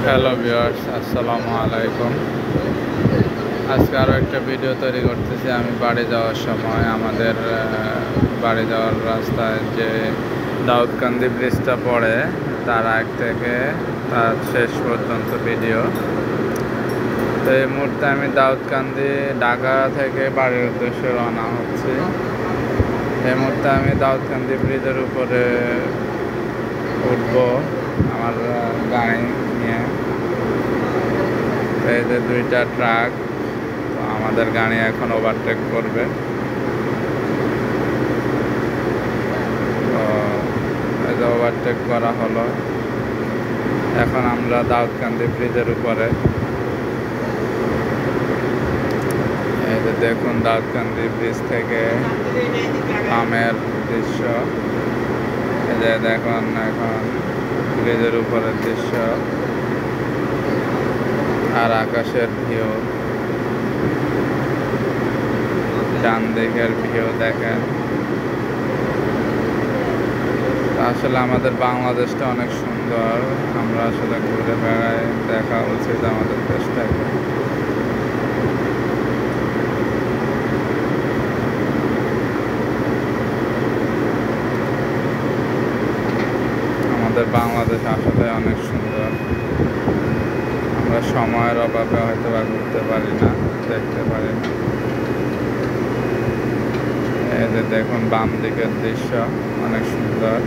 Hello viewers, আসসালামু আলাইকুম। আজকে আরও একটা ভিডিও তৈরি করতেছি। আমি বাড়ি যাওয়ার সময় আমাদের বাড়ি যাওয়ার রাস্তায় যে দাউদকান্দি ব্রিজটা পড়ে তার আগ থেকে তার শেষ পর্যন্ত ভিডিও। তো এই মুহূর্তে আমি দাউদকান্দি ঢাকা থেকে বাড়ির উদ্দেশ্যে রওনা হচ্ছি। এই মুহূর্তে আমি দাউদকান্দি ব্রিজের উপরে উঠবো আমার গাড়ি নিয়ে। এই যে দুইটা ট্রাক, তো আমাদের গাড়ি এখন ওভারটেক করবে। তো এই যে ওভারটেক করা হলো। এখন আমরা দাউদকান্দি ব্রিজের উপরে। এই যে দেখুন দাউদকান্দি ব্রিজ থেকে গ্রামের দৃশ্য। এই যে দেখুন এখন ব্রিজের উপরের দৃশ্য আর আকাশের ভিউ, ডান দিকের ভিউ দেখেন। আসলে আমাদের বাংলাদেশটা অনেক সুন্দর। আমরা আসলে ঘুরে বেড়াই, দেখা উচিত আমাদের দেশটাকে। আমাদের বাংলাদেশ আসলে অনেক সুন্দর। আমরা সময়ের অভাবে হয়তো বা ঘুরতে পারি না, দেখতে পারি না। এই যে দেখুন বাম দিকের দৃশ্য অনেক সুন্দর।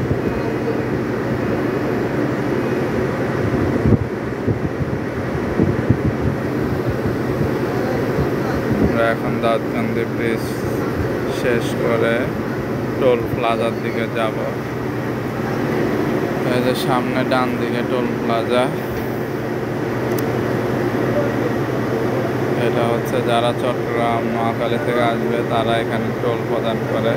আমরা এখন দাউদকান্দি ব্রিজ শেষ করে টোল প্লাজার দিকে যাব। এই যে সামনে ডান দিকে টোল প্লাজা। এটা হচ্ছে যারা চট্টগ্রাম, নোয়াখালী থেকে আসবে তারা এখানে টোল প্রদান করে।